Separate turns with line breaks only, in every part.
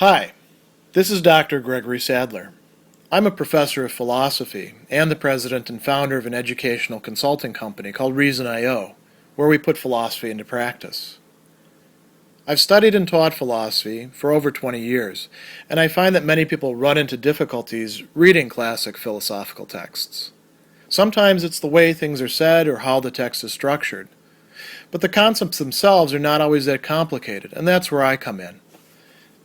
Hi, this is Dr. Gregory Sadler. I'm a professor of philosophy and the president and founder of an educational consulting company called Reason.io, where we put philosophy into practice. I've studied and taught philosophy for over 20 years, and I find that many people run into difficulties reading classic philosophical texts. Sometimes it's the way things are said or how the text is structured. But the concepts themselves are not always that complicated, and that's where I come in.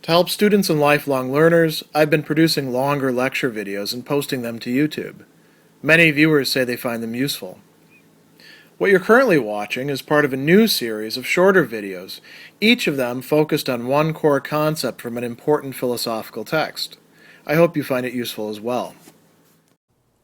To help students and lifelong learners, I've been producing longer lecture videos and posting them to YouTube. Many viewers say they find them useful. What you're currently watching is part of a new series of shorter videos, each of them focused on one core concept from an important philosophical text. I hope you find it useful as well.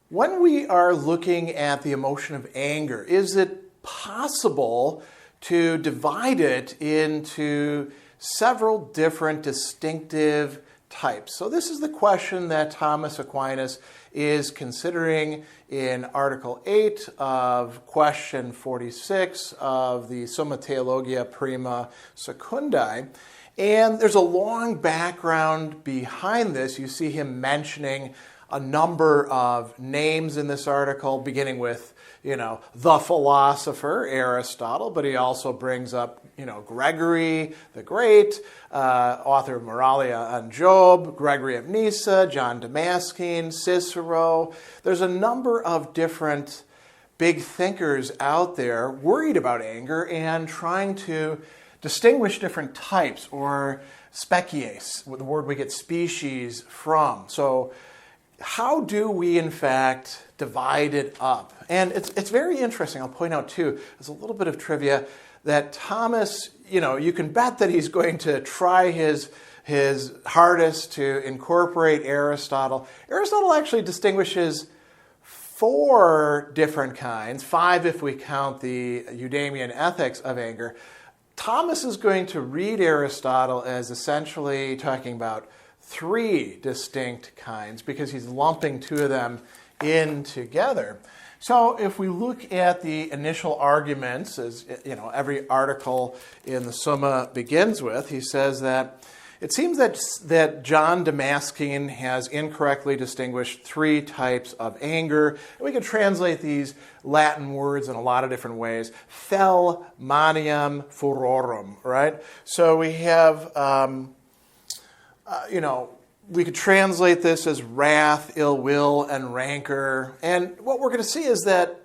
When we are looking at the emotion of anger, is it possible to divide it into several different distinctive types? So this is the question that Thomas Aquinas is considering in Article 8 of question 46 of the Summa Theologiae Prima Secundae. And there's a long background behind this. You see him mentioning a number of names in this article, beginning with, the philosopher, Aristotle, but he also brings up, Gregory the Great, author of Moralia on Job, Gregory of Nyssa, John Damscene, Cicero. There's a number of different big thinkers out there worried about anger and trying to distinguish different types, or species, the word we get species from. So how do we, in fact, divide it up? And it's very interesting. I'll point out, too, there's a little bit of trivia that Thomas, you can bet that he's going to try his hardest to incorporate Aristotle. Aristotle actually distinguishes 4 different kinds, 5 if we count the Eudemian ethics of anger. Thomas is going to read Aristotle as essentially talking about 3 distinct kinds because he's lumping 2 of them in together. So if we look at the initial arguments, as every article in the Summa begins with, he says that it seems that John Damscene has incorrectly distinguished 3 types of anger. And we can translate these Latin words in a lot of different ways. Fel, maniam, furorum, right? So we have, we could translate this as wrath, ill will, and rancor. And what we're going to see is that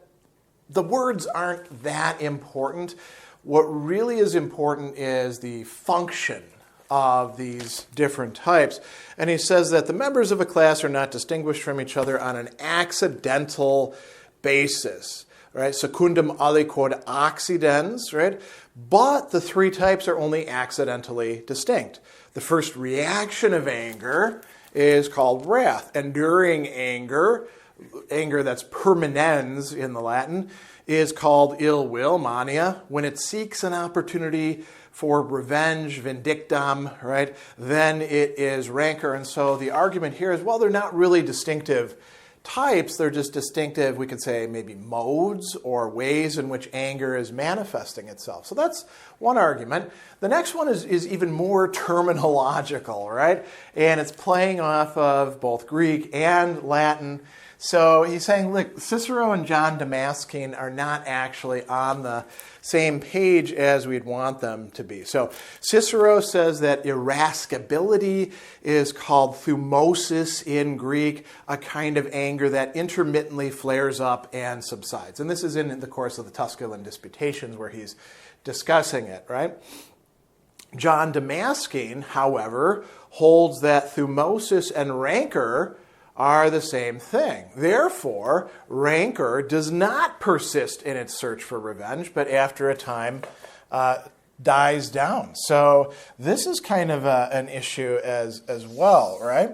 the words aren't that important. What really is important is the function of these different types. And he says that the members of a class are not distinguished from each other on an accidental basis, right? Secundum aliquod accidens, right? But the 3 types are only accidentally distinct. The first reaction of anger is called wrath. Enduring anger that's permanens in the Latin, is called ill will, mania. When it seeks an opportunity for revenge, vindictum, right, then it is rancor. And so the argument here is, well, they're not really distinctive types, they're just distinctive, we could say maybe modes or ways in which anger is manifesting itself. So that's one argument. The next one is even more terminological, right? And it's playing off of both Greek and Latin. So he's saying, look, Cicero and John Damscene are not actually on the same page as we'd want them to be. So Cicero says that irascibility is called thumosis in Greek, a kind of anger that intermittently flares up and subsides. And this is in the course of the Tusculan Disputations where he's discussing it, right? John Damscene, however, holds that thumosis and rancor are the same thing. Therefore, rancor does not persist in its search for revenge, but after a time dies down. So this is kind of an issue as well, right?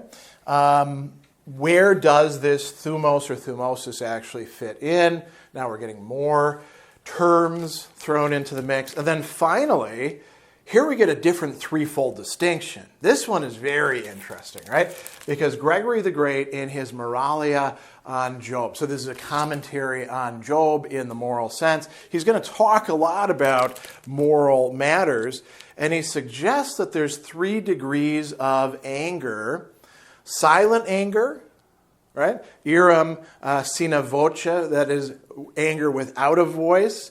Where does this thumos or thumosis actually fit in? Now we're getting more terms thrown into the mix. And then finally, here we get a different threefold distinction. This one is very interesting, right? Because Gregory the Great, in his Moralia on Job, so this is a commentary on Job in the moral sense, he's going to talk a lot about moral matters. and he suggests that there's 3 degrees of anger. Silent anger, right? Iram sine voce, that is anger without a voice.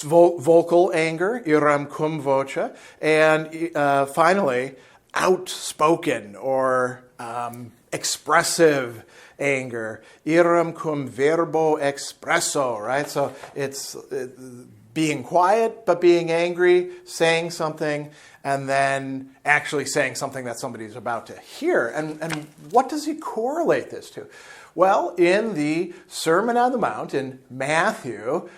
Vocal anger, iram cum voce. And finally, outspoken or expressive anger, iram cum verbo expresso, right? So it's being quiet, but being angry, saying something, and then actually saying something that somebody's about to hear. And what does he correlate this to? Well, in the Sermon on the Mount in Matthew,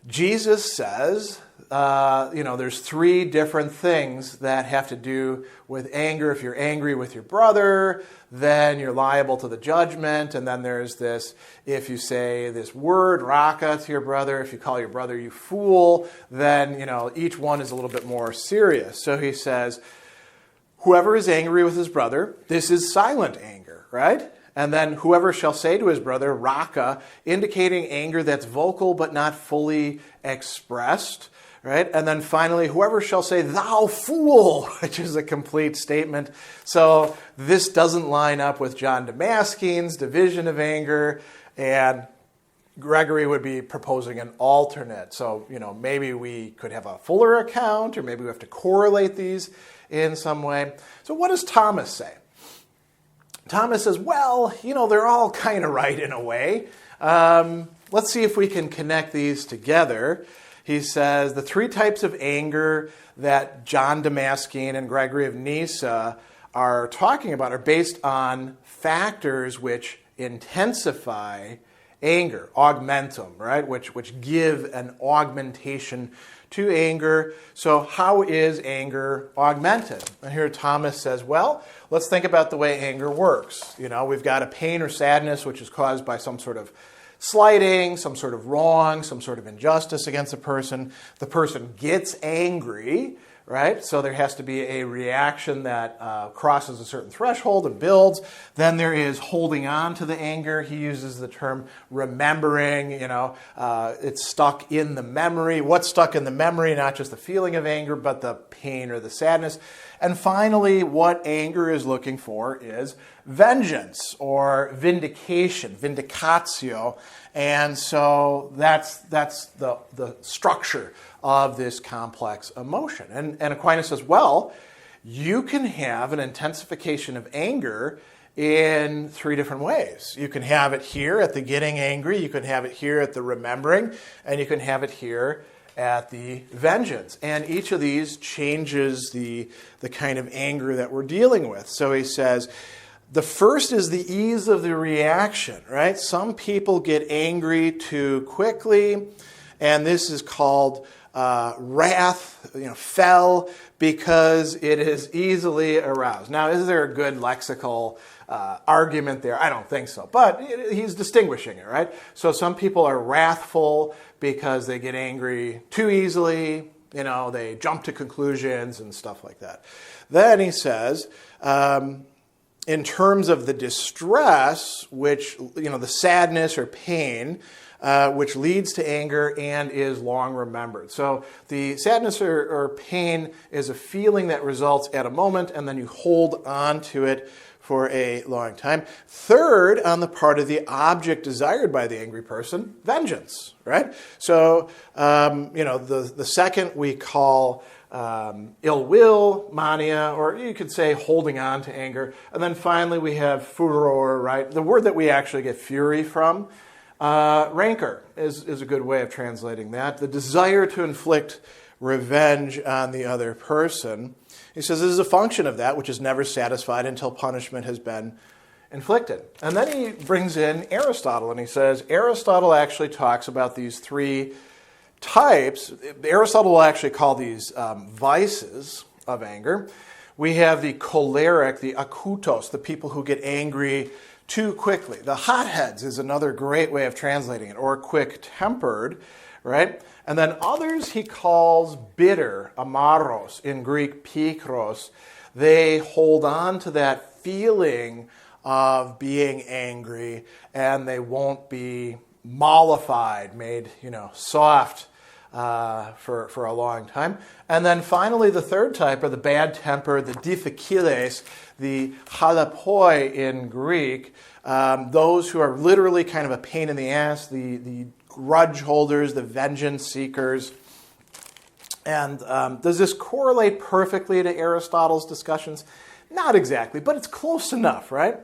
Jesus says, there's 3 different things that have to do with anger. If you're angry with your brother, then you're liable to the judgment. And then there's this, if you say this word, raka, to your brother, if you call your brother you fool, then, each one is a little bit more serious. So he says, whoever is angry with his brother, this is silent anger, right? And then whoever shall say to his brother, raka, indicating anger that's vocal but not fully expressed, right? And then finally, whoever shall say, thou fool, which is a complete statement. So this doesn't line up with John Damscene's division of anger, and Gregory would be proposing an alternate. So, maybe we could have a fuller account, or maybe we have to correlate these in some way. So what does Thomas say? Thomas says, well, they're all kind of right in a way. Let's see if we can connect these together. He says the 3 types of anger that John Damscene and Gregory of Nyssa are talking about are based on factors which intensify anger, augmentum, right? Which give an augmentation to anger. So how is anger augmented? And here Thomas says, well, let's think about the way anger works. We've got a pain or sadness which is caused by some sort of slighting, some sort of wrong, some sort of injustice against a person. The person gets angry, right? So there has to be a reaction that crosses a certain threshold and builds. Then there is holding on to the anger. He uses the term remembering, it's stuck in the memory. What's stuck in the memory? Not just the feeling of anger, but the pain or the sadness. And finally, what anger is looking for is vengeance or vindication, vindicatio. And so that's the structure of this complex emotion. And Aquinas says, well, you can have an intensification of anger in 3 different ways. You can have it here at the getting angry, you can have it here at the remembering, and you can have it here at the vengeance. And each of these changes the kind of anger that we're dealing with. So he says, the first is the ease of the reaction, right? Some people get angry too quickly, and this is called wrath, fel, because it is easily aroused. Now, is there a good lexical argument there? I don't think so, but he's distinguishing it, right? So some people are wrathful because they get angry too easily, they jump to conclusions and stuff like that. Then he says, in terms of the distress, which, the sadness or pain, which leads to anger and is long remembered. So the sadness or pain is a feeling that results at a moment, and then you hold on to it for a long time. Third, on the part of the object desired by the angry person, vengeance, right? So, the second we call ill will, mania, or you could say holding on to anger. And then finally we have furor, right? The word that we actually get fury from. Rancor is a good way of translating that. The desire to inflict revenge on the other person. He says this is a function of that which is never satisfied until punishment has been inflicted. And then he brings in Aristotle, and he says Aristotle actually talks about these 3 types. Aristotle will actually call these vices of anger. We have the choleric, the akutos, the people who get angry too quickly. The hotheads is another great way of translating it, or quick-tempered, right? And then others he calls bitter, amaros, in Greek pikros. They hold on to that feeling of being angry, and they won't be mollified, made, soft for a long time. And then finally, the third type are the bad temper, the diffikiles, the halapoi in Greek, those who are literally kind of a pain in the ass, the grudge holders, the vengeance seekers. And does this correlate perfectly to Aristotle's discussions? Not exactly, but it's close enough, right?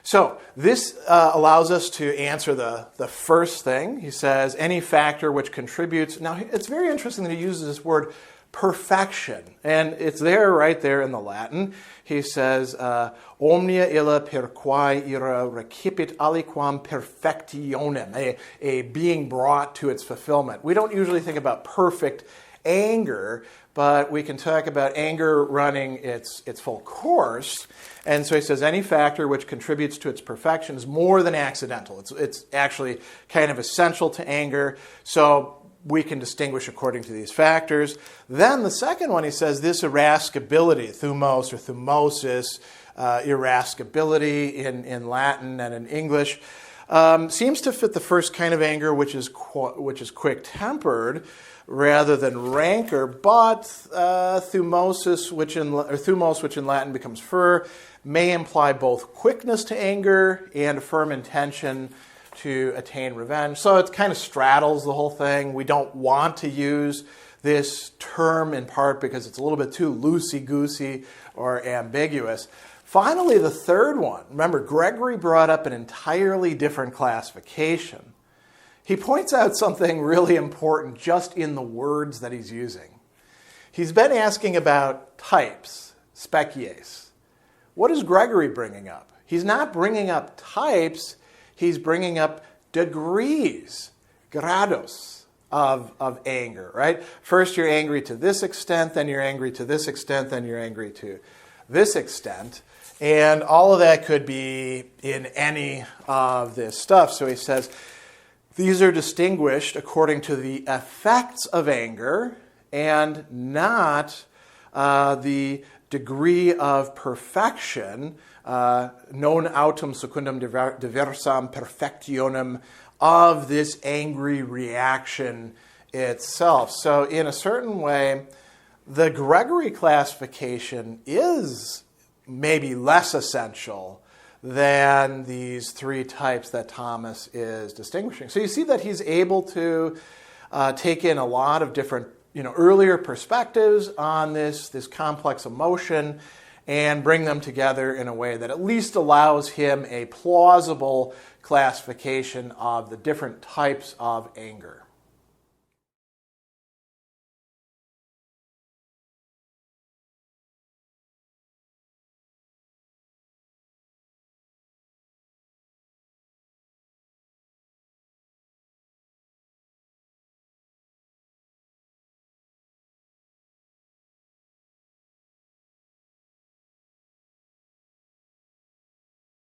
So this allows us to answer the first thing. He says, any factor which contributes. Now, it's very interesting that he uses this word perfection, and it's there right there in the Latin. He says, omnia illa per quae ira recipit aliquam perfectionem, a being brought to its fulfillment. We don't usually think about perfect anger, but we can talk about anger running its full course. And so he says any factor which contributes to its perfection is more than accidental. It's actually kind of essential to anger. So we can distinguish according to these factors. Then the second one, he says this irascibility, thumos or thumosis, irascibility in Latin and in English, seems to fit the first kind of anger, which is quick-tempered, rather than rancor, but thumos, which in Latin becomes fur, may imply both quickness to anger and a firm intention to attain revenge. So it kind of straddles the whole thing. We don't want to use this term in part because it's a little bit too loosey-goosey or ambiguous. Finally, the third one. Remember, Gregory brought up an entirely different classification. He points out something really important just in the words that he's using. He's been asking about types, species. What is Gregory bringing up? He's not bringing up types, he's bringing up degrees, grados of anger, right? First you're angry to this extent, then you're angry to this extent, then you're angry to this extent. And all of that could be in any of this stuff. So he says, these are distinguished according to the effects of anger and not the degree of perfection, non autem secundum diversam perfectionem, of this angry reaction itself. So in a certain way, the Gregory classification is maybe less essential than these three types that Thomas is distinguishing. So you see that he's able to take in a lot of different earlier perspectives on this complex emotion and bring them together in a way that at least allows him a plausible classification of the different types of anger.